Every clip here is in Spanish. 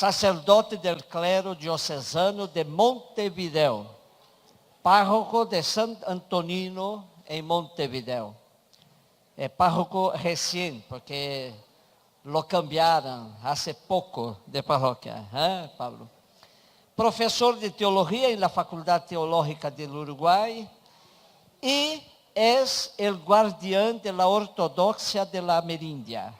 sacerdote del clero diocesano de Montevideo, párroco de San Antonino en Montevideo. Párroco recién, porque lo cambiaron hace poco de parroquia, Pablo? Profesor de teología en la Facultad Teológica del Uruguay y es el guardián de la ortodoxia de la Amerindia.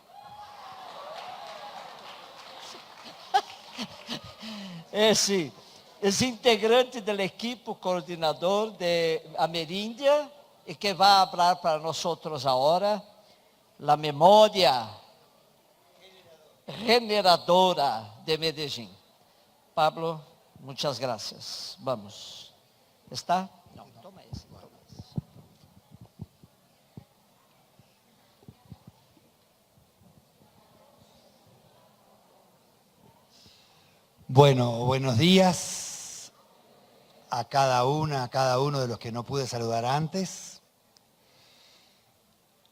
Sí, es integrante del equipo coordinador de Amerindia y que va a hablar para nosotros ahora la memoria generadora de Medellín. Pablo, muchas gracias. Vamos. ¿Está? No, toma ese. Bueno, buenos días a cada una, a cada uno de los que no pude saludar antes.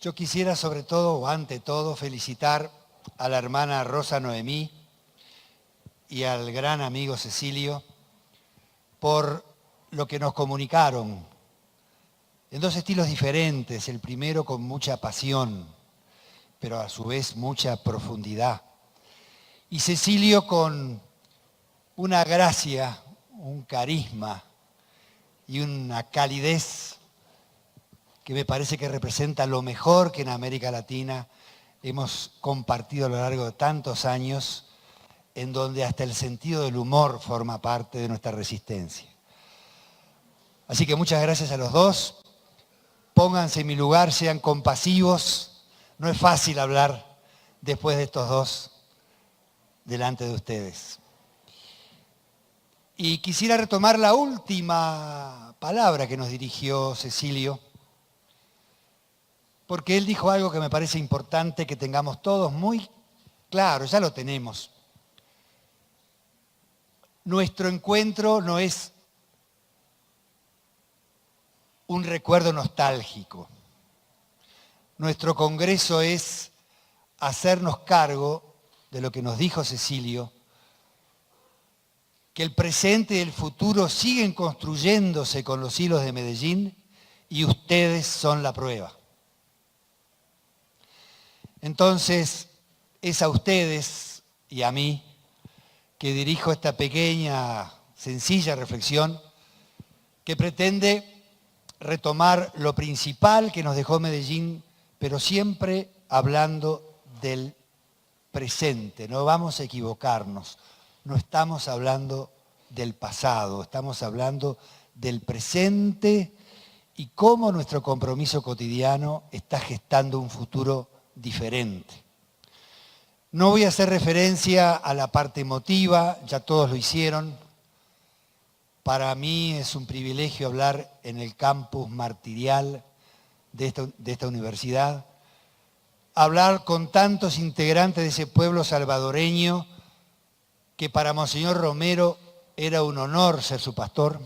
Yo quisiera sobre todo, o ante todo, felicitar a la hermana Rosa Noemí y al gran amigo Cecilio por lo que nos comunicaron en dos estilos diferentes. El primero con mucha pasión, pero a su vez mucha profundidad. Y Cecilio con una gracia, un carisma y una calidez que me parece que representa lo mejor que en América Latina hemos compartido a lo largo de tantos años, en donde hasta el sentido del humor forma parte de nuestra resistencia. Así que muchas gracias a los dos. Pónganse en mi lugar, sean compasivos. No es fácil hablar después de estos dos delante de ustedes. Y quisiera retomar la última palabra que nos dirigió Cecilio, porque él dijo algo que me parece importante que tengamos todos muy claro, ya lo tenemos. Nuestro encuentro no es un recuerdo nostálgico. Nuestro congreso es hacernos cargo de lo que nos dijo Cecilio, que el presente y el futuro siguen construyéndose con los hilos de Medellín y ustedes son la prueba. Entonces, es a ustedes y a mí que dirijo esta pequeña, sencilla reflexión que pretende retomar lo principal que nos dejó Medellín, pero siempre hablando del presente. No vamos a equivocarnos. No estamos hablando del pasado, estamos hablando del presente y cómo nuestro compromiso cotidiano está gestando un futuro diferente. No voy a hacer referencia a la parte emotiva, ya todos lo hicieron. Para mí es un privilegio hablar en el campus martirial de esta universidad, hablar con tantos integrantes de ese pueblo salvadoreño que para Monseñor Romero era un honor ser su pastor,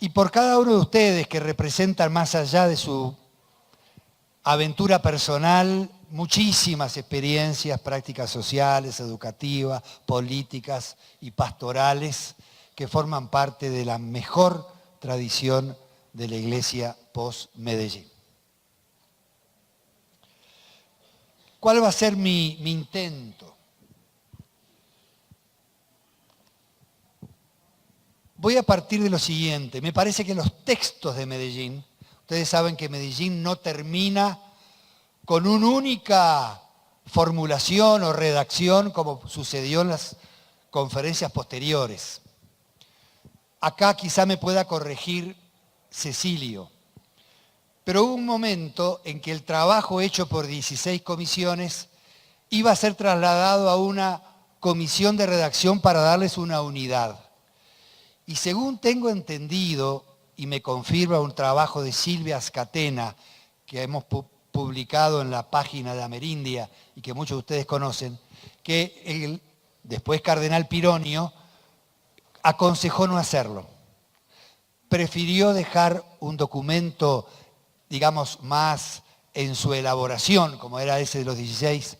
y por cada uno de ustedes que representan más allá de su aventura personal, muchísimas experiencias, prácticas sociales, educativas, políticas y pastorales que forman parte de la mejor tradición de la Iglesia post-Medellín. ¿Cuál va a ser mi intento? Voy a partir de lo siguiente. Me parece que los textos de Medellín, ustedes saben que Medellín no termina con una única formulación o redacción como sucedió en las conferencias posteriores. Acá quizá me pueda corregir Cecilio, pero hubo un momento en que el trabajo hecho por 16 comisiones iba a ser trasladado a una comisión de redacción para darles una unidad. Y según tengo entendido, y me confirma un trabajo de Silvia Ascatena, que hemos publicado en la página de Amerindia y que muchos de ustedes conocen, que después Cardenal Pironio aconsejó no hacerlo. Prefirió dejar un documento, digamos, más en su elaboración, como era ese de los 16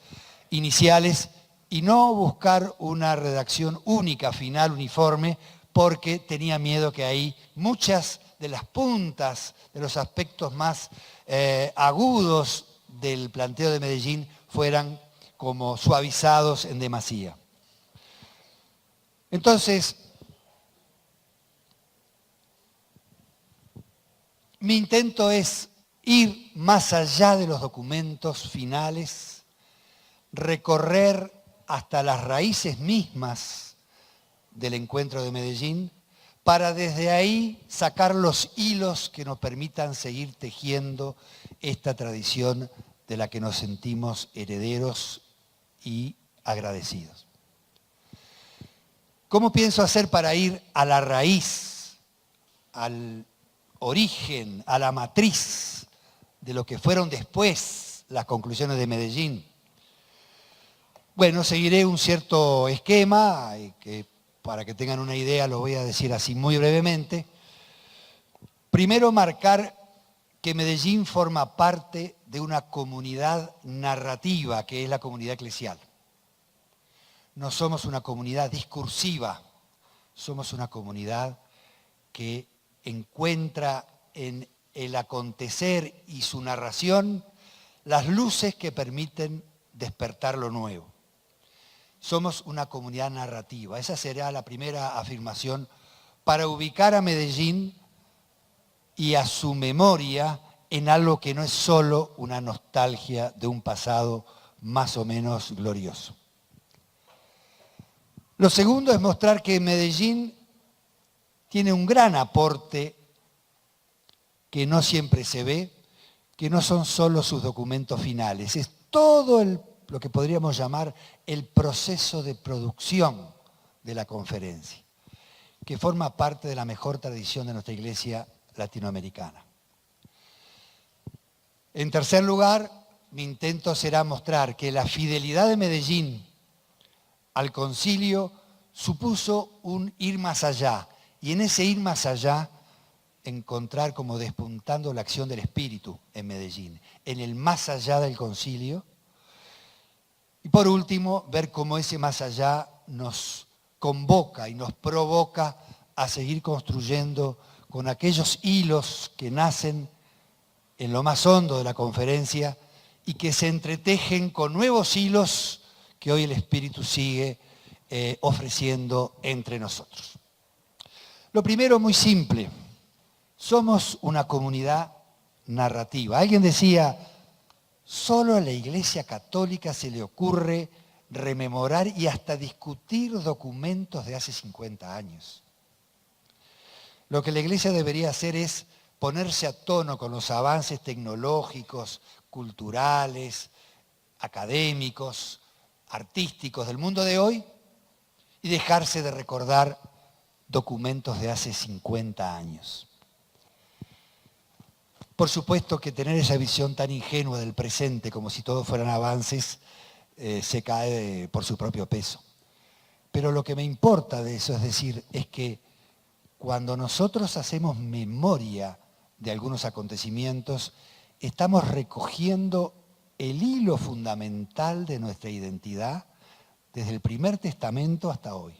iniciales, y no buscar una redacción única, final, uniforme, porque tenía miedo que ahí muchas de las puntas, de los aspectos más agudos del planteo de Medellín fueran como suavizados en demasía. Entonces, mi intento es ir más allá de los documentos finales, recorrer hasta las raíces mismas del encuentro de Medellín, para desde ahí sacar los hilos que nos permitan seguir tejiendo esta tradición de la que nos sentimos herederos y agradecidos. ¿Cómo pienso hacer para ir a la raíz, al origen, a la matriz de lo que fueron después las conclusiones de Medellín? Bueno, seguiré un cierto esquema que para que tengan una idea lo voy a decir así muy brevemente. Primero, marcar que Medellín forma parte de una comunidad narrativa, que es la comunidad eclesial. No somos una comunidad discursiva, somos una comunidad que encuentra en el acontecer y su narración las luces que permiten despertar lo nuevo. Somos una comunidad narrativa. Esa será la primera afirmación para ubicar a Medellín y a su memoria en algo que no es solo una nostalgia de un pasado más o menos glorioso. Lo segundo es mostrar que Medellín tiene un gran aporte que no siempre se ve, que no son solo sus documentos finales, es todo lo que podríamos llamar el proceso de producción de la conferencia, que forma parte de la mejor tradición de nuestra iglesia latinoamericana. En tercer lugar, mi intento será mostrar que la fidelidad de Medellín al concilio supuso un ir más allá, y en ese ir más allá encontrar como despuntando la acción del Espíritu en Medellín, en el más allá del concilio. Y por último, ver cómo ese más allá nos convoca y nos provoca a seguir construyendo con aquellos hilos que nacen en lo más hondo de la conferencia y que se entretejen con nuevos hilos que hoy el Espíritu sigue ofreciendo entre nosotros. Lo primero, muy simple, somos una comunidad narrativa. Alguien decía, solo a la Iglesia Católica se le ocurre rememorar y hasta discutir documentos de hace 50 años. Lo que la Iglesia debería hacer es ponerse a tono con los avances tecnológicos, culturales, académicos, artísticos del mundo de hoy y dejarse de recordar documentos de hace 50 años. Por supuesto que tener esa visión tan ingenua del presente, como si todos fueran avances, se cae por su propio peso. Pero lo que me importa de eso, es decir, es que cuando nosotros hacemos memoria de algunos acontecimientos, estamos recogiendo el hilo fundamental de nuestra identidad desde el primer testamento hasta hoy.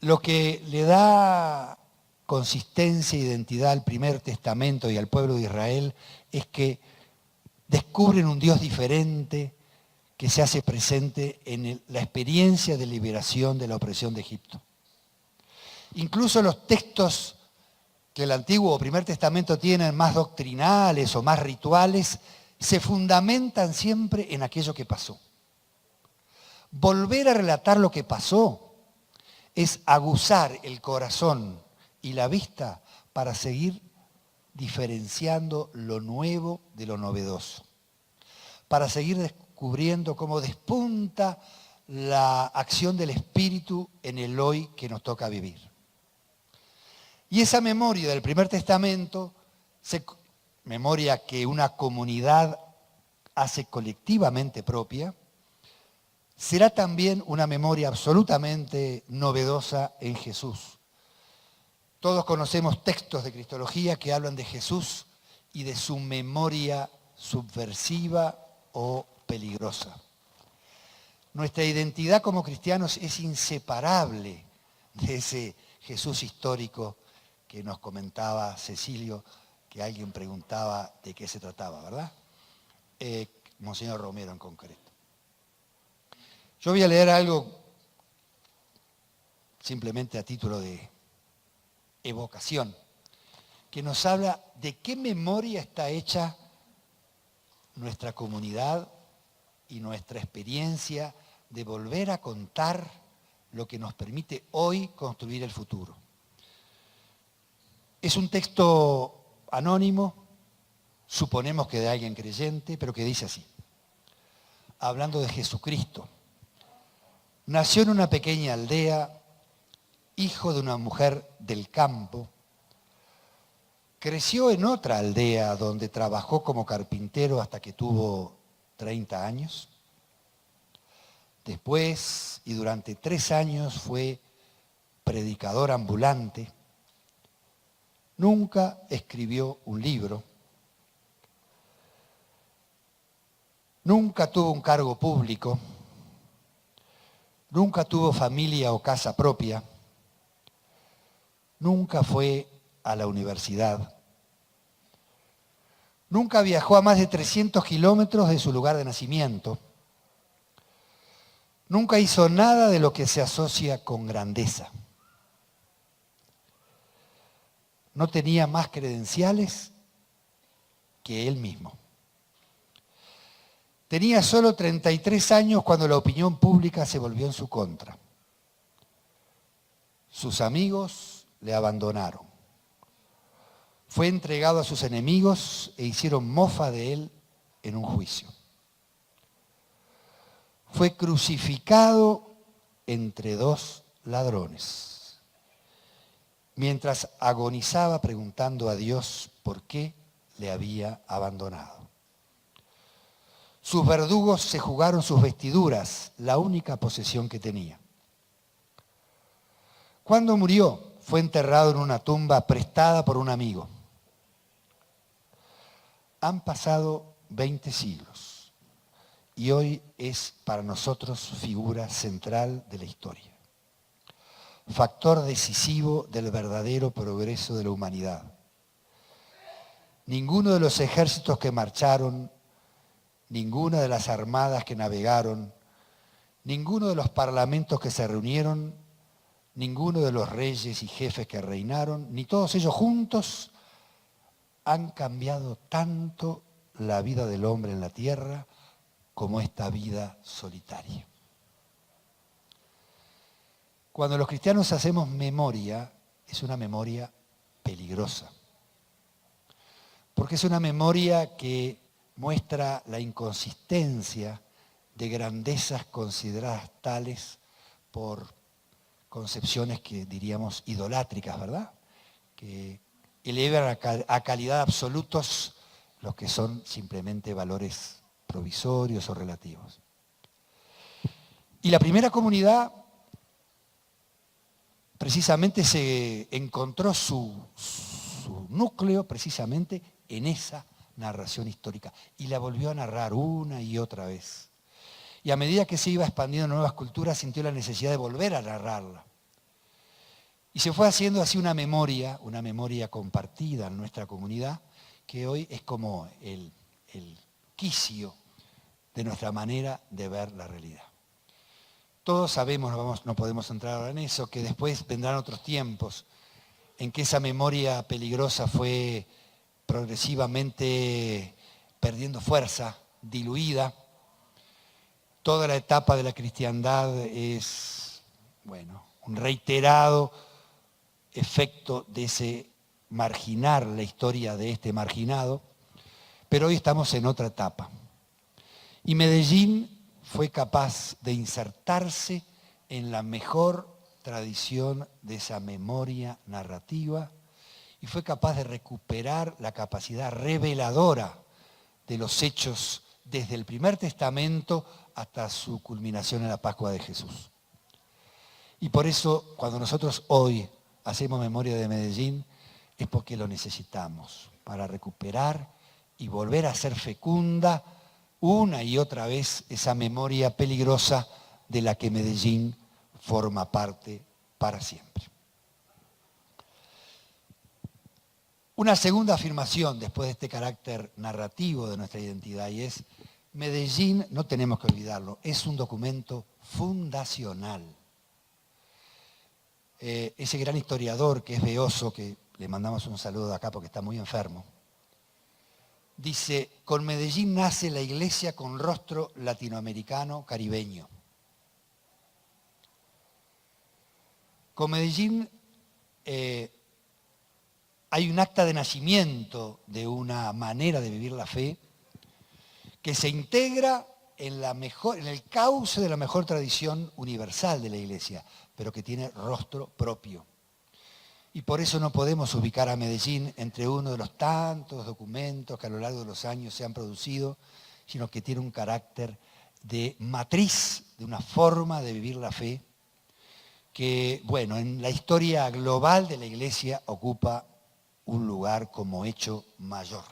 Lo que le da consistencia e identidad al primer testamento y al pueblo de Israel es que descubren un Dios diferente que se hace presente en la experiencia de liberación de la opresión de Egipto. Incluso los textos que el Antiguo o Primer Testamento tienen más doctrinales o más rituales, se fundamentan siempre en aquello que pasó. Volver a relatar lo que pasó es aguzar el corazón y la vista para seguir diferenciando lo nuevo de lo novedoso, para seguir descubriendo cómo despunta la acción del Espíritu en el hoy que nos toca vivir. Y esa memoria del Primer Testamento, memoria que una comunidad hace colectivamente propia, será también una memoria absolutamente novedosa en Jesús. Todos conocemos textos de cristología que hablan de Jesús y de su memoria subversiva o peligrosa. Nuestra identidad como cristianos es inseparable de ese Jesús histórico que nos comentaba Cecilio, que alguien preguntaba de qué se trataba, ¿verdad? Monseñor Romero en concreto. Yo voy a leer algo simplemente a título de evocación, que nos habla de qué memoria está hecha nuestra comunidad y nuestra experiencia de volver a contar lo que nos permite hoy construir el futuro. Es un texto anónimo, suponemos que de alguien creyente, pero que dice así, hablando de Jesucristo. Nació en una pequeña aldea, hijo de una mujer del campo. Creció en otra aldea donde trabajó como carpintero hasta que tuvo 30 años. Después, y durante 3 años, fue predicador ambulante. Nunca escribió un libro. Nunca tuvo un cargo público. Nunca tuvo familia o casa propia. Nunca fue a la universidad. Nunca viajó a más de 300 kilómetros de su lugar de nacimiento. Nunca hizo nada de lo que se asocia con grandeza. No tenía más credenciales que él mismo. Tenía solo 33 años cuando la opinión pública se volvió en su contra. Sus amigos le abandonaron. Fue entregado a sus enemigos e hicieron mofa de él en un juicio. Fue crucificado entre 2 ladrones, mientras agonizaba preguntando a Dios por qué le había abandonado. Sus verdugos se jugaron sus vestiduras, la única posesión que tenía. Cuando murió, fue enterrado en una tumba prestada por un amigo. Han pasado 20 siglos y hoy es para nosotros figura central de la historia. Factor decisivo del verdadero progreso de la humanidad. Ninguno de los ejércitos que marcharon, ninguna de las armadas que navegaron, ninguno de los parlamentos que se reunieron, ninguno de los reyes y jefes que reinaron, ni todos ellos juntos han cambiado tanto la vida del hombre en la tierra como esta vida solitaria. Cuando los cristianos hacemos memoria, es una memoria peligrosa, porque es una memoria que muestra la inconsistencia de grandezas consideradas tales por concepciones que diríamos idolátricas, ¿verdad? Que elevan a calidad absolutos los que son simplemente valores provisorios o relativos. Y la primera comunidad precisamente se encontró su núcleo precisamente en esa narración histórica y la volvió a narrar una y otra vez. Y a medida que se iba expandiendo nuevas culturas, sintió la necesidad de volver a narrarla. Y se fue haciendo así una memoria compartida en nuestra comunidad, que hoy es como el quicio de nuestra manera de ver la realidad. Todos sabemos, no podemos entrar ahora en eso, que después vendrán otros tiempos en que esa memoria peligrosa fue progresivamente perdiendo fuerza, diluida. Toda la etapa de la cristiandad es, un reiterado efecto de ese marginar la historia de este marginado, pero hoy estamos en otra etapa. Y Medellín fue capaz de insertarse en la mejor tradición de esa memoria narrativa y fue capaz de recuperar la capacidad reveladora de los hechos desde el primer testamento hasta su culminación en la Pascua de Jesús. Y por eso, cuando nosotros hoy hacemos memoria de Medellín, es porque lo necesitamos, para recuperar y volver a ser fecunda una y otra vez esa memoria peligrosa de la que Medellín forma parte para siempre. Una segunda afirmación después de este carácter narrativo de nuestra identidad y es: Medellín, no tenemos que olvidarlo, es un documento fundacional. Ese gran historiador que es Beoso, que le mandamos un saludo de acá porque está muy enfermo, dice: con Medellín nace la iglesia con rostro latinoamericano caribeño. Con Medellín hay un acta de nacimiento de una manera de vivir la fe que se integra en el cauce de la mejor tradición universal de la iglesia, pero que tiene rostro propio. Y por eso no podemos ubicar a Medellín entre uno de los tantos documentos que a lo largo de los años se han producido, sino que tiene un carácter de matriz, de una forma de vivir la fe, que, bueno, en la historia global de la iglesia ocupa un lugar como hecho mayor.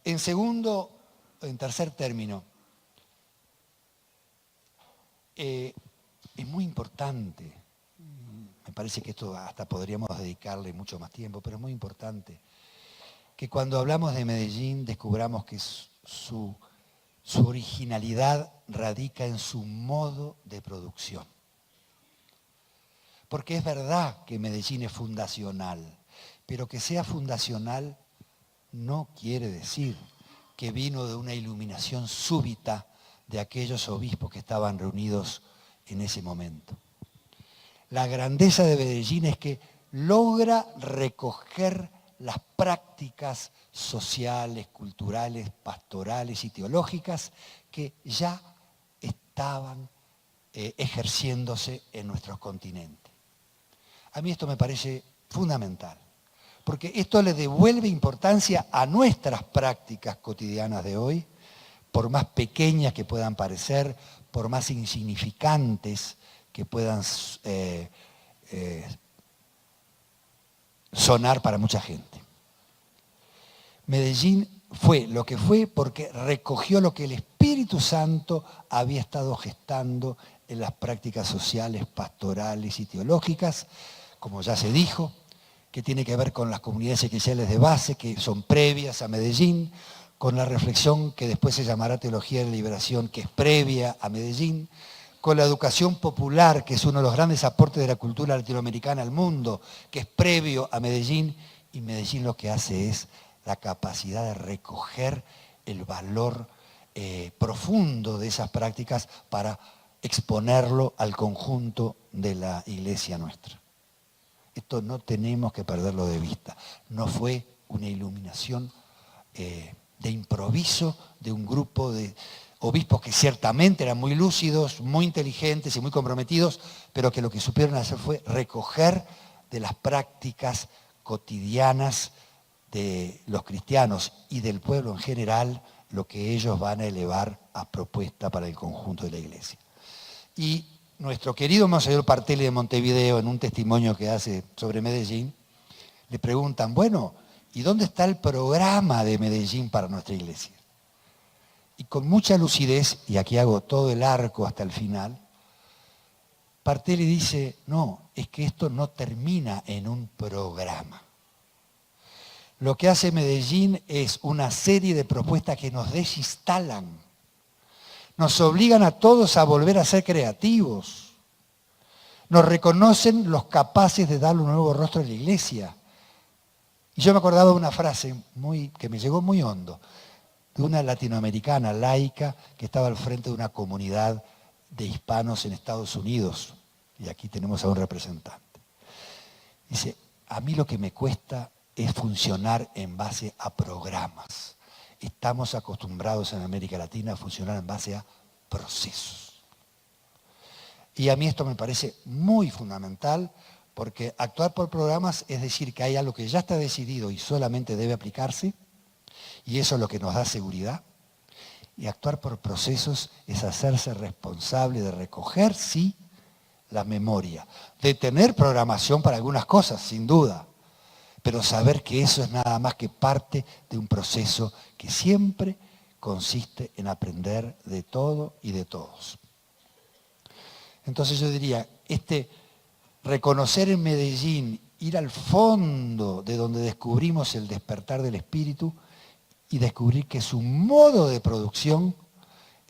En tercer término, es muy importante, me parece que esto hasta podríamos dedicarle mucho más tiempo, pero es muy importante que cuando hablamos de Medellín descubramos que su originalidad radica en su modo de producción. Porque es verdad que Medellín es fundacional, pero que sea fundacional no quiere decir que vino de una iluminación súbita de aquellos obispos que estaban reunidos en ese momento. La grandeza de Medellín es que logra recoger las prácticas sociales, culturales, pastorales y teológicas que ya estaban ejerciéndose en nuestros continentes. A mí esto me parece fundamental, porque esto le devuelve importancia a nuestras prácticas cotidianas de hoy, por más pequeñas que puedan parecer, por más insignificantes que puedan sonar para mucha gente. Medellín fue lo que fue porque recogió lo que el Espíritu Santo había estado gestando en las prácticas sociales, pastorales y teológicas, como ya se dijo, que tiene que ver con las comunidades eclesiales de base, que son previas a Medellín, con la reflexión que después se llamará Teología de la Liberación, que es previa a Medellín, con la educación popular, que es uno de los grandes aportes de la cultura latinoamericana al mundo, que es previo a Medellín, y Medellín lo que hace es la capacidad de recoger el valor profundo de esas prácticas para exponerlo al conjunto de la iglesia nuestra. Esto no tenemos que perderlo de vista. No fue una iluminación de improviso de un grupo de obispos que ciertamente eran muy lúcidos, muy inteligentes y muy comprometidos, pero que lo que supieron hacer fue recoger de las prácticas cotidianas de los cristianos y del pueblo en general lo que ellos van a elevar a propuesta para el conjunto de la iglesia. Y nuestro querido Monseñor Partelli de Montevideo, en un testimonio que hace sobre Medellín, le preguntan: bueno, ¿y dónde está el programa de Medellín para nuestra iglesia? Y con mucha lucidez, y aquí hago todo el arco hasta el final, Partelli dice: no, es que esto no termina en un programa. Lo que hace Medellín es una serie de propuestas que nos desinstalan, nos obligan a todos a volver a ser creativos, nos reconocen los capaces de darle un nuevo rostro a la iglesia. Y yo me acordaba de una frase que me llegó muy hondo, de una latinoamericana laica que estaba al frente de una comunidad de hispanos en Estados Unidos, y aquí tenemos a un representante. Dice: a mí lo que me cuesta es funcionar en base a programas. Estamos acostumbrados en América Latina a funcionar en base a procesos. Y a mí esto me parece muy fundamental, porque actuar por programas es decir que hay algo que ya está decidido y solamente debe aplicarse, y eso es lo que nos da seguridad. Y actuar por procesos es hacerse responsable de recoger, sí, la memoria, de tener programación para algunas cosas, sin duda, pero saber que eso es nada más que parte de un proceso que siempre consiste en aprender de todo y de todos. Entonces yo diría, reconocer en Medellín, ir al fondo de donde descubrimos el despertar del espíritu y descubrir que su modo de producción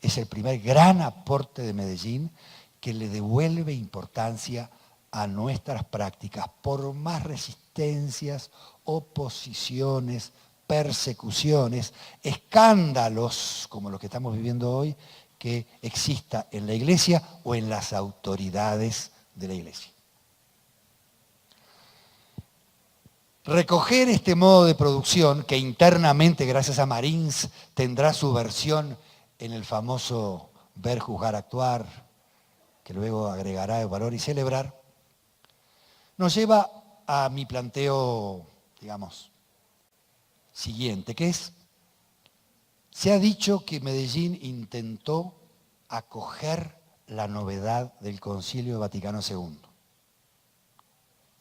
es el primer gran aporte de Medellín que le devuelve importancia a nuestras prácticas, por más resistencias, oposiciones, persecuciones, escándalos como los que estamos viviendo hoy, que exista en la iglesia o en las autoridades de la iglesia. Recoger este modo de producción, que internamente, gracias a Marins, tendrá su versión en el famoso ver, juzgar, actuar, que luego agregará el valor y celebrar, nos lleva a mi planteo, digamos, siguiente, que es, se ha dicho que Medellín intentó acoger la novedad del Concilio Vaticano II.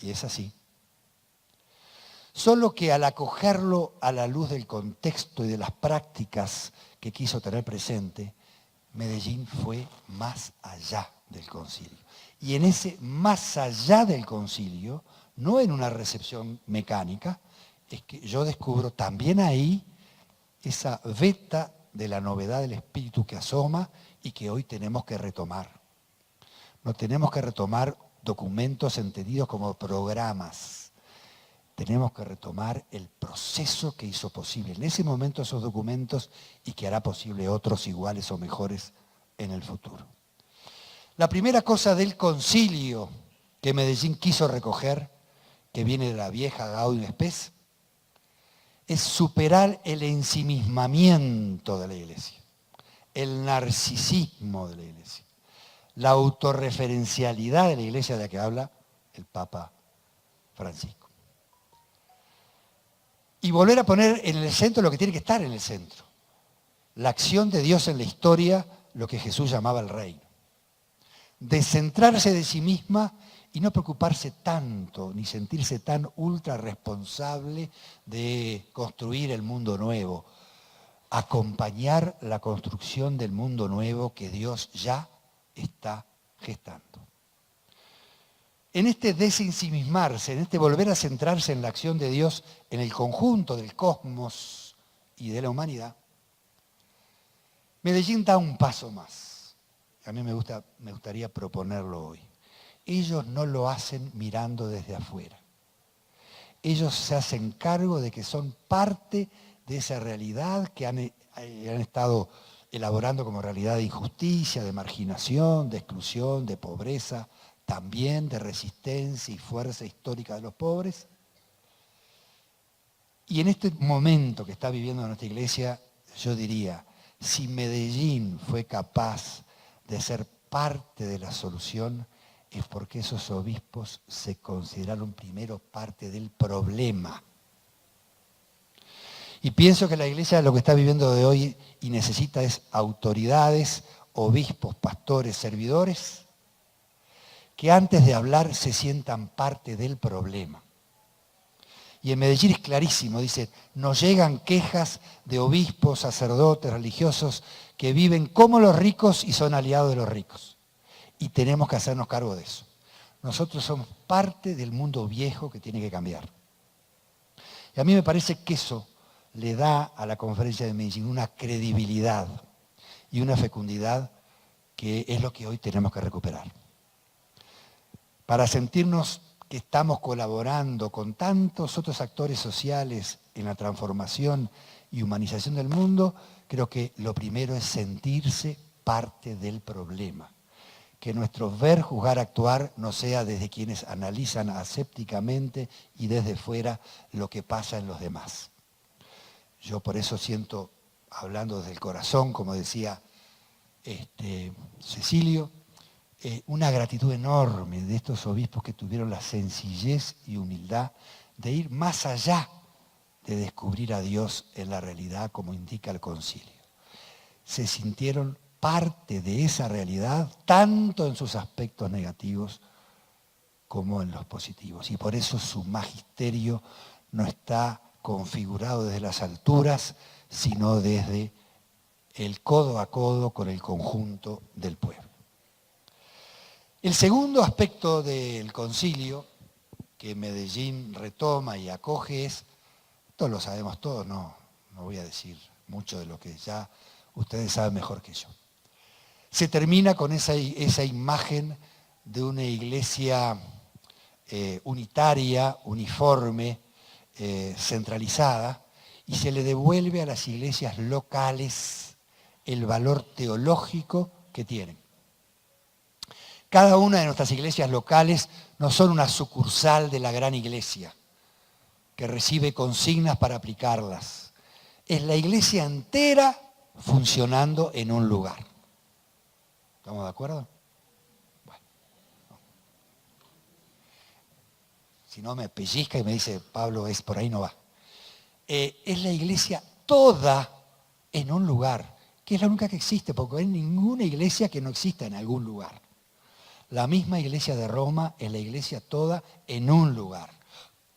Y es así. Solo que al acogerlo a la luz del contexto y de las prácticas que quiso tener presente, Medellín fue más allá del concilio. Y en ese más allá del concilio, no en una recepción mecánica, es que yo descubro también ahí esa veta de la novedad del espíritu que asoma y que hoy tenemos que retomar. No tenemos que retomar documentos entendidos como programas. Tenemos que retomar el proceso que hizo posible en ese momento esos documentos y que hará posible otros iguales o mejores en el futuro. La primera cosa del concilio que Medellín quiso recoger, que viene de la vieja Gaudium Spes, es superar el ensimismamiento de la iglesia, el narcisismo de la iglesia, la autorreferencialidad de la iglesia de la que habla el Papa Francisco. Y volver a poner en el centro lo que tiene que estar en el centro, la acción de Dios en la historia, lo que Jesús llamaba el reino. Descentrarse de sí misma y no preocuparse tanto, ni sentirse tan ultra responsable de construir el mundo nuevo. Acompañar la construcción del mundo nuevo que Dios ya está gestando. En este desensimismarse, en este volver a centrarse en la acción de Dios en el conjunto del cosmos y de la humanidad, Medellín da un paso más. A mí me gustaría proponerlo hoy. Ellos no lo hacen mirando desde afuera. Ellos se hacen cargo de que son parte de esa realidad que han estado elaborando como realidad de injusticia, de marginación, de exclusión, de pobreza, también de resistencia y fuerza histórica de los pobres. Y en este momento que está viviendo nuestra iglesia, yo diría, si Medellín fue capaz de ser parte de la solución, es porque esos obispos se consideraron primero parte del problema. Y pienso que la iglesia lo que está viviendo de hoy y necesita es autoridades, obispos, pastores, servidores, que antes de hablar se sientan parte del problema. Y en Medellín es clarísimo, dice, nos llegan quejas de obispos, sacerdotes, religiosos, que viven como los ricos y son aliados de los ricos. Y tenemos que hacernos cargo de eso. Nosotros somos parte del mundo viejo que tiene que cambiar. Y a mí me parece que eso le da a la conferencia de Medellín una credibilidad y una fecundidad que es lo que hoy tenemos que recuperar. Para sentirnos que estamos colaborando con tantos otros actores sociales en la transformación y humanización del mundo, creo que lo primero es sentirse parte del problema. Que nuestro ver, juzgar, actuar no sea desde quienes analizan asépticamente y desde fuera lo que pasa en los demás. Yo por eso siento, hablando desde el corazón, como decía Cecilio, una gratitud enorme de estos obispos que tuvieron la sencillez y humildad de ir más allá de descubrir a Dios en la realidad como indica el concilio. Se sintieron parte de esa realidad, tanto en sus aspectos negativos como en los positivos. Y por eso su magisterio no está configurado desde las alturas, sino desde el codo a codo con el conjunto del pueblo. El segundo aspecto del concilio que Medellín retoma y acoge es, esto lo sabemos todos, no voy a decir mucho de lo que ya ustedes saben mejor que yo. Se termina con esa imagen de una iglesia unitaria, uniforme, centralizada, y se le devuelve a las iglesias locales el valor teológico que tienen. Cada una de nuestras iglesias locales no son una sucursal de la gran iglesia que recibe consignas para aplicarlas. Es la iglesia entera funcionando en un lugar. ¿Estamos de acuerdo? Bueno. Si no me pellizca y me dice, Pablo, por ahí no va. Es la iglesia toda en un lugar, que es la única que existe, porque no hay ninguna iglesia que no exista en algún lugar. La misma iglesia de Roma es la iglesia toda en un lugar,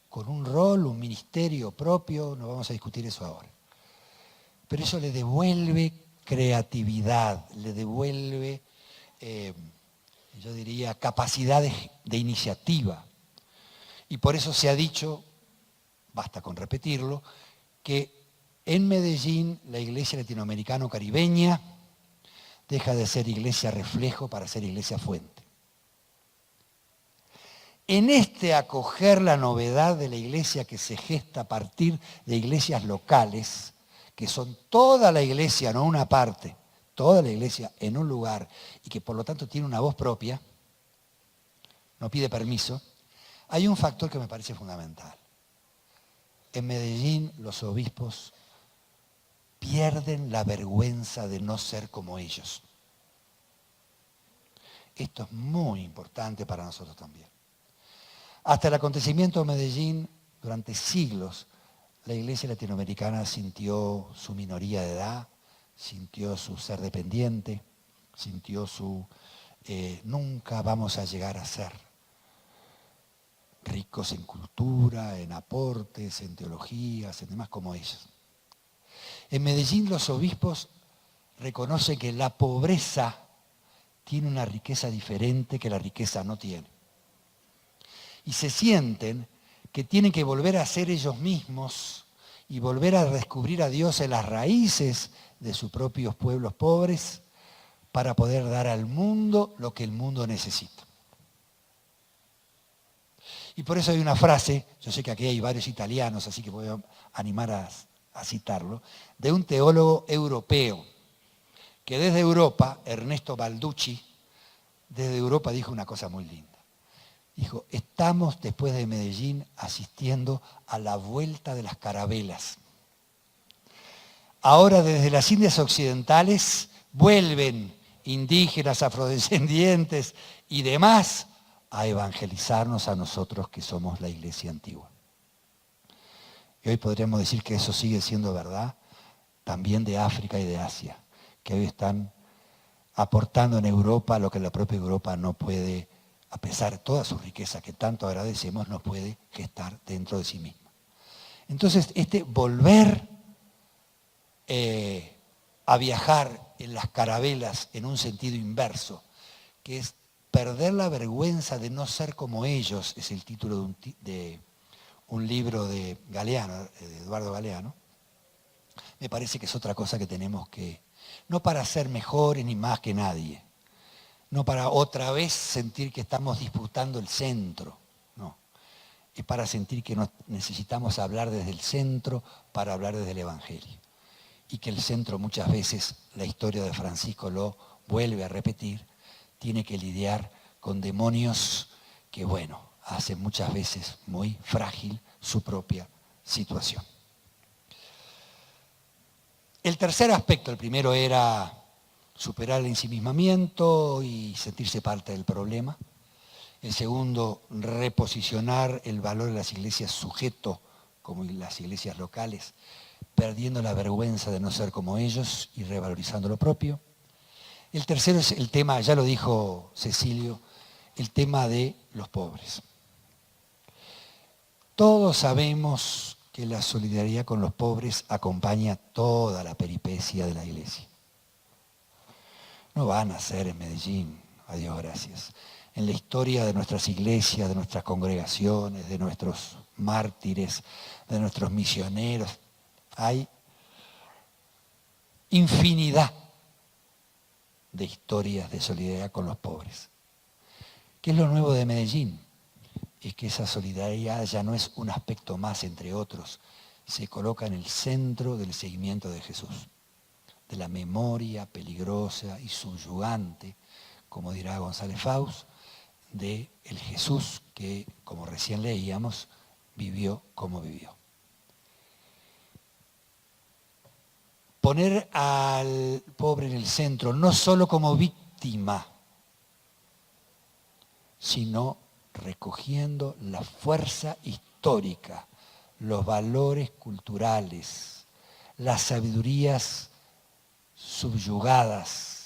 con un rol, un ministerio propio, no vamos a discutir eso ahora. Pero eso le devuelve creatividad, le devuelve, yo diría, capacidad de iniciativa. Y por eso se ha dicho, basta con repetirlo, que en Medellín la iglesia latinoamericano-caribeña deja de ser iglesia reflejo para ser iglesia fuente. En este acoger la novedad de la iglesia que se gesta a partir de iglesias locales, que son toda la iglesia, no una parte, toda la iglesia en un lugar y que por lo tanto tiene una voz propia, no pide permiso, hay un factor que me parece fundamental. En Medellín los obispos pierden la vergüenza de no ser como ellos. Esto es muy importante para nosotros también. Hasta el acontecimiento de Medellín, durante siglos, la iglesia latinoamericana sintió su minoría de edad, sintió su ser dependiente, sintió su nunca vamos a llegar a ser ricos en cultura, en aportes, en teologías, en demás como ellos. En Medellín los obispos reconocen que la pobreza tiene una riqueza diferente que la riqueza no tiene. Y se sienten que tienen que volver a ser ellos mismos y volver a descubrir a Dios en las raíces de sus propios pueblos pobres para poder dar al mundo lo que el mundo necesita. Y por eso hay una frase, yo sé que aquí hay varios italianos, así que voy a animar a citarlo, de un teólogo europeo, que desde Europa, Ernesto Balducci, desde Europa dijo una cosa muy linda. Dijo, estamos después de Medellín asistiendo a la vuelta de las carabelas. Ahora desde las Indias Occidentales vuelven indígenas, afrodescendientes y demás a evangelizarnos a nosotros que somos la iglesia antigua. Y hoy podríamos decir que eso sigue siendo verdad también de África y de Asia, que hoy están aportando en Europa lo que la propia Europa no puede, a pesar de toda su riqueza que tanto agradecemos, no puede gestar dentro de sí misma. Entonces, volver a viajar en las carabelas en un sentido inverso, que es perder la vergüenza de no ser como ellos, es el título de un libro de Galeano, de Eduardo Galeano, me parece que es otra cosa que tenemos que, no para ser mejores ni más que nadie, no para otra vez sentir que estamos disputando el centro, no. Es para sentir que necesitamos hablar desde el centro para hablar desde el Evangelio. Y que el centro muchas veces, la historia de Francisco lo vuelve a repetir, tiene que lidiar con demonios que, bueno, hacen muchas veces muy frágil su propia situación. El tercer aspecto, el primero era superar el ensimismamiento y sentirse parte del problema. El segundo, reposicionar el valor de las iglesias sujeto, como las iglesias locales, perdiendo la vergüenza de no ser como ellos y revalorizando lo propio. El tercero es el tema, ya lo dijo Cecilio, el tema de los pobres. Todos sabemos que la solidaridad con los pobres acompaña toda la peripecia de la iglesia. No van a ser en Medellín, a Dios gracias. en la historia de nuestras iglesias, de nuestras congregaciones, de nuestros mártires, de nuestros misioneros. Hay infinidad de historias de solidaridad con los pobres. ¿Qué es lo nuevo de Medellín? Es que esa solidaridad ya no es un aspecto más entre otros, se coloca en el centro del seguimiento de Jesús, de la memoria peligrosa y subyugante, como dirá González Faust, de el Jesús que, como recién leíamos, vivió como vivió. Poner al pobre en el centro, no solo como víctima, sino recogiendo la fuerza histórica, los valores culturales, las sabidurías subyugadas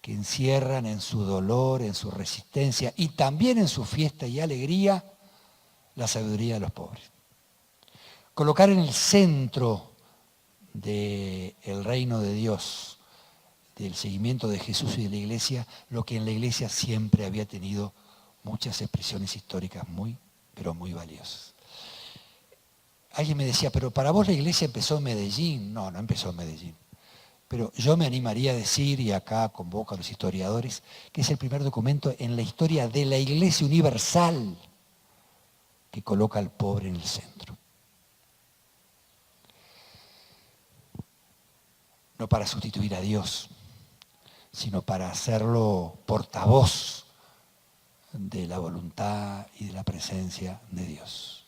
que encierran en su dolor, en su resistencia y también en su fiesta y alegría la sabiduría de los pobres. Colocar en el centro del reino de Dios, del seguimiento de Jesús y de la iglesia, lo que en la iglesia siempre había tenido muchas expresiones históricas muy, pero muy valiosas. Alguien me decía, pero para vos la iglesia empezó en Medellín. No, no empezó en Medellín. Pero yo me animaría a decir, y acá convoco a los historiadores, que es el primer documento en la historia de la Iglesia Universal que coloca al pobre en el centro. No para sustituir a Dios, sino para hacerlo portavoz de la voluntad y de la presencia de Dios.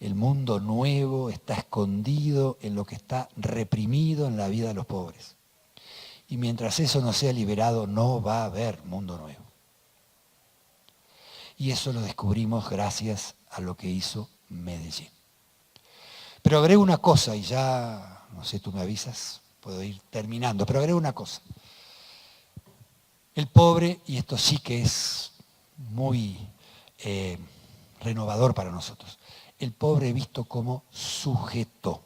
El mundo nuevo está escondido en lo que está reprimido en la vida de los pobres. Y mientras eso no sea liberado, no va a haber mundo nuevo. Y eso lo descubrimos gracias a lo que hizo Medellín. Pero agrego una cosa, y ya, no sé, tú me avisas, puedo ir terminando, pero agrego una cosa. El pobre, y esto sí que es muy renovador para nosotros, el pobre visto como sujeto,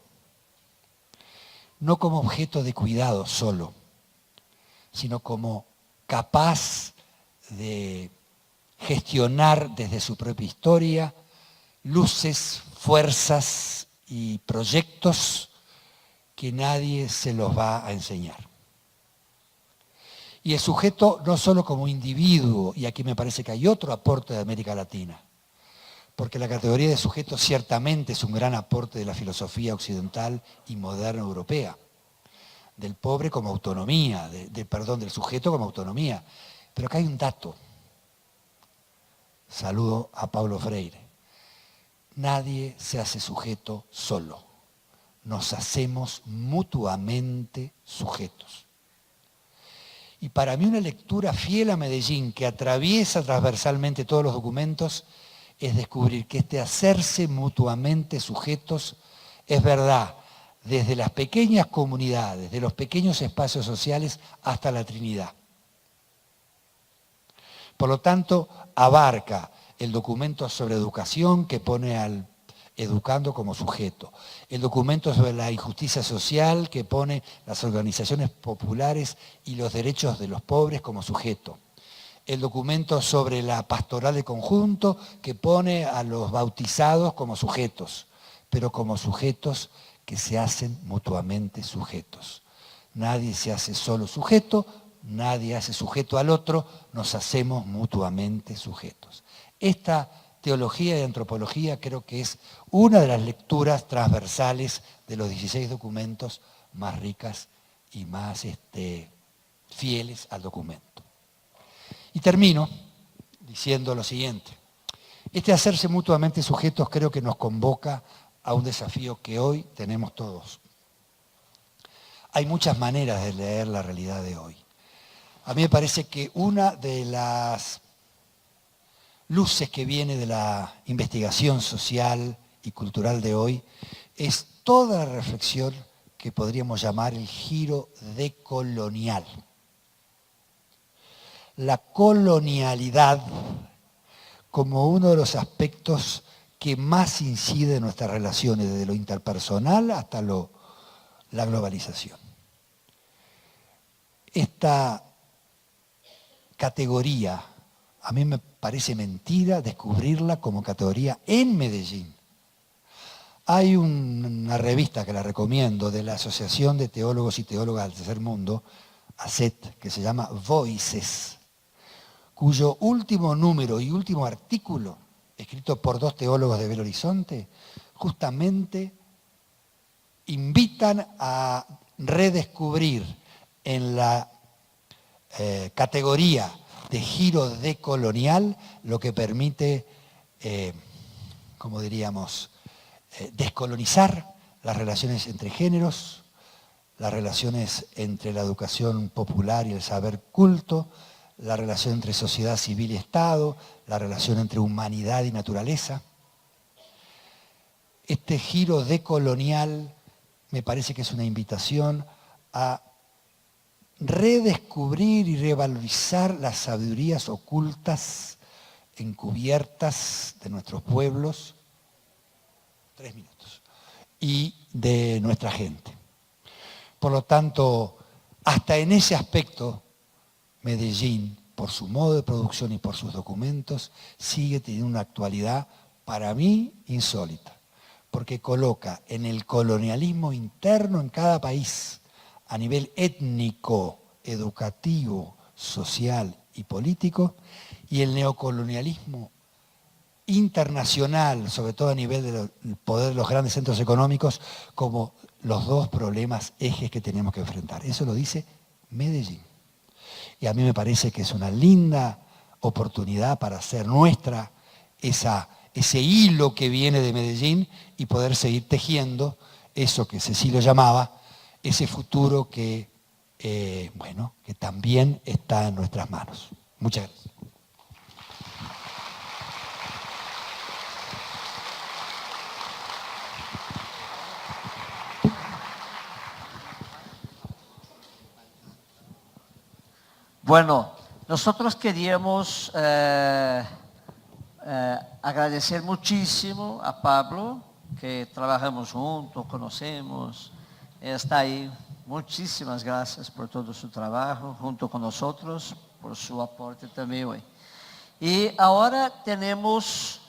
no como objeto de cuidado solo, sino como capaz de gestionar desde su propia historia luces, fuerzas y proyectos que nadie se los va a enseñar. Y el sujeto no solo como individuo, y aquí me parece que hay otro aporte de América Latina, porque la categoría de sujeto ciertamente es un gran aporte de la filosofía occidental y moderna europea, del pobre como autonomía, del sujeto como autonomía. Pero acá hay un dato. Saludo a Paulo Freire. Nadie se hace sujeto solo. Nos hacemos mutuamente sujetos. Y para mí una lectura fiel a Medellín, que atraviesa transversalmente todos los documentos, es descubrir que este hacerse mutuamente sujetos es verdad, desde las pequeñas comunidades, de los pequeños espacios sociales hasta la Trinidad. Por lo tanto, abarca el documento sobre educación que pone al educando como sujeto, el documento sobre la injusticia social que pone las organizaciones populares y los derechos de los pobres como sujeto, el documento sobre la pastoral de conjunto que pone a los bautizados como sujetos, pero como sujetos que se hacen mutuamente sujetos. Nadie se hace solo sujeto, nadie hace sujeto al otro, nos hacemos mutuamente sujetos. Esta teología y antropología creo que es una de las lecturas transversales de los 16 documentos más ricas y más fieles al documento. Y termino diciendo lo siguiente. Este hacerse mutuamente sujetos creo que nos convoca a un desafío que hoy tenemos todos. Hay muchas maneras de leer la realidad de hoy. A mí me parece que una de las luces que viene de la investigación social y cultural de hoy es toda la reflexión que podríamos llamar el giro decolonial. La colonialidad como uno de los aspectos que más incide en nuestras relaciones, desde lo interpersonal hasta la globalización. Esta categoría a mí me parece mentira descubrirla como categoría en Medellín. Hay una revista que la recomiendo de la Asociación de Teólogos y Teólogas del Tercer Mundo, ACET, que se llama Voices, cuyo último número y último artículo, escrito por 2 teólogos de Belo Horizonte, justamente invitan a redescubrir en la categoría de giro decolonial lo que permite, como diríamos, descolonizar las relaciones entre géneros, las relaciones entre la educación popular y el saber culto, la relación entre sociedad civil y Estado, la relación entre humanidad y naturaleza. Este giro decolonial me parece que es una invitación a redescubrir y revalorizar las sabidurías ocultas, encubiertas de nuestros pueblos, 3 minutos, y de nuestra gente. Por lo tanto, hasta en ese aspecto, Medellín, por su modo de producción y por sus documentos, sigue teniendo una actualidad, para mí, insólita, porque coloca en el colonialismo interno en cada país, a nivel étnico, educativo, social y político, y el neocolonialismo internacional, sobre todo a nivel del poder de los grandes centros económicos, como los 2 problemas ejes que tenemos que enfrentar. Eso lo dice Medellín. Y a mí me parece que es una linda oportunidad para hacer nuestra ese hilo que viene de Medellín y poder seguir tejiendo eso que Cecilio llamaba, ese futuro que también está en nuestras manos. Muchas gracias. Bueno, nosotros queríamos agradecer muchísimo a Pablo, que trabajamos juntos, conocemos, está ahí. Muchísimas gracias por todo su trabajo junto con nosotros, por su aporte también hoy. Y ahora tenemos,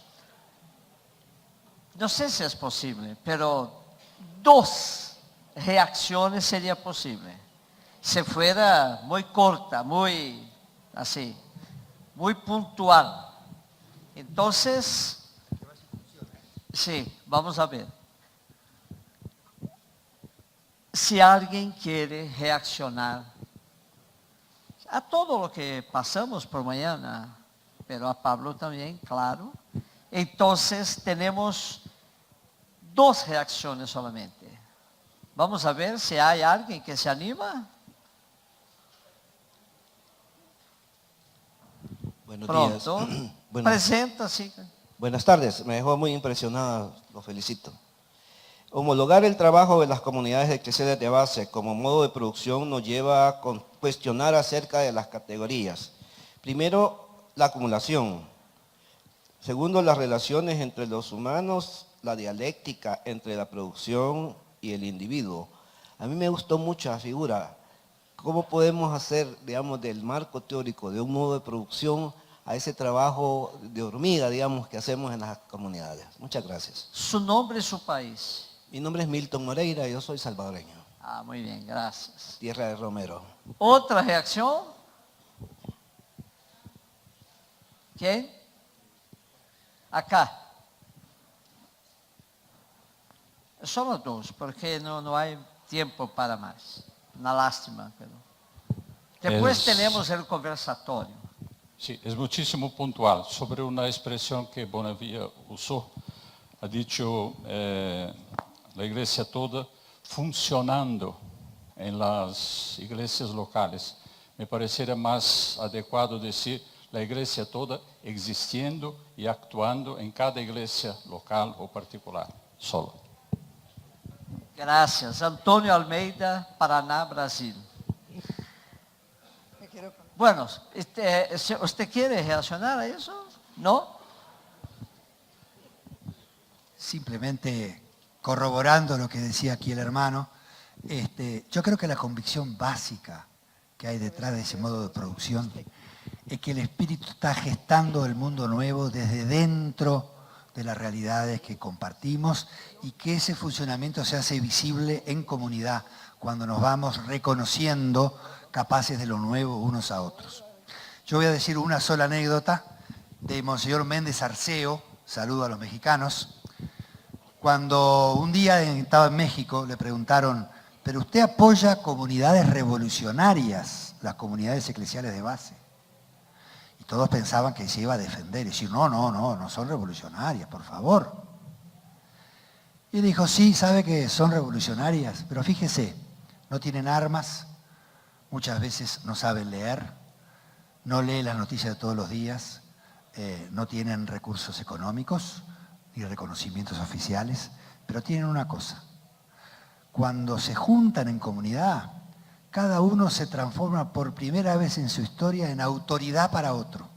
no sé si es posible, pero 2 reacciones sería posible. Si fuera muy corta, muy así, muy puntual. Entonces, sí, vamos a ver. Si alguien quiere reaccionar a todo lo que pasamos por mañana, pero a Pablo también, claro. Entonces tenemos 2 reacciones solamente. Vamos a ver si hay alguien que se anima. Buenos Pronto. días. Presenta, sí. Buenas tardes, me dejó muy impresionada, lo felicito. Homologar el trabajo de las comunidades eclesiales de base como modo de producción nos lleva a cuestionar acerca de las categorías. Primero, la acumulación. Segundo, las relaciones entre los humanos, la dialéctica entre la producción y el individuo. A mí me gustó mucho la figura. ¿Cómo podemos hacer, digamos, del marco teórico de un modo de producción a ese trabajo de hormiga, digamos, que hacemos en las comunidades? Muchas gracias. Su nombre y su país. Mi nombre es Milton Moreira, yo soy salvadoreño. Ah, muy bien, gracias. Tierra de Romero. ¿Otra reacción? ¿Quién? Acá. Solo 2, porque no hay tiempo para más. Una lástima, pero... Después tenemos el conversatorio. Sí, es muchísimo puntual sobre una expresión que Bonavía usó. Ha dicho la iglesia toda funcionando en las iglesias locales. Me parecería más adecuado decir la iglesia toda existiendo y actuando en cada iglesia local o particular, solo. Gracias. Antônio Almeida, Paraná, Brasil. Bueno, ¿usted quiere reaccionar a eso? ¿No? Simplemente corroborando lo que decía aquí el hermano, yo creo que la convicción básica que hay detrás de ese modo de producción es que el Espíritu está gestando el mundo nuevo desde dentro de las realidades que compartimos y que ese funcionamiento se hace visible en comunidad cuando nos vamos reconociendo capaces de lo nuevo unos a otros. Yo voy a decir una sola anécdota de Monseñor Méndez Arceo, saludo a los mexicanos. Cuando un día estaba en México le preguntaron, pero usted apoya comunidades revolucionarias, las comunidades eclesiales de base. Y todos pensaban que se iba a defender y decir, no son revolucionarias, por favor. Y él dijo, sí, sabe que son revolucionarias, pero fíjese, no tienen armas, muchas veces no saben leer, no leen las noticias de todos los días, no tienen recursos económicos ni reconocimientos oficiales, pero tienen una cosa. Cuando se juntan en comunidad, cada uno se transforma por primera vez en su historia en autoridad para otro.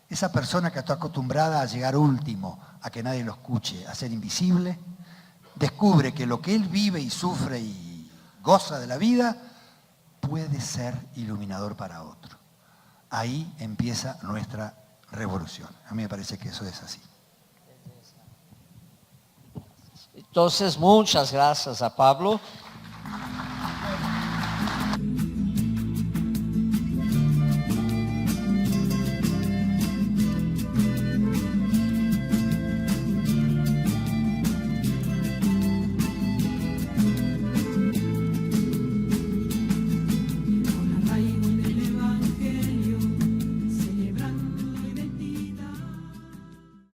Esa persona que está acostumbrada a llegar último, a que nadie lo escuche, a ser invisible, descubre que lo que él vive y sufre y goza de la vida puede ser iluminador para otro. Ahí empieza nuestra revolución. A mí me parece que eso es así. Entonces, muchas gracias a Pablo.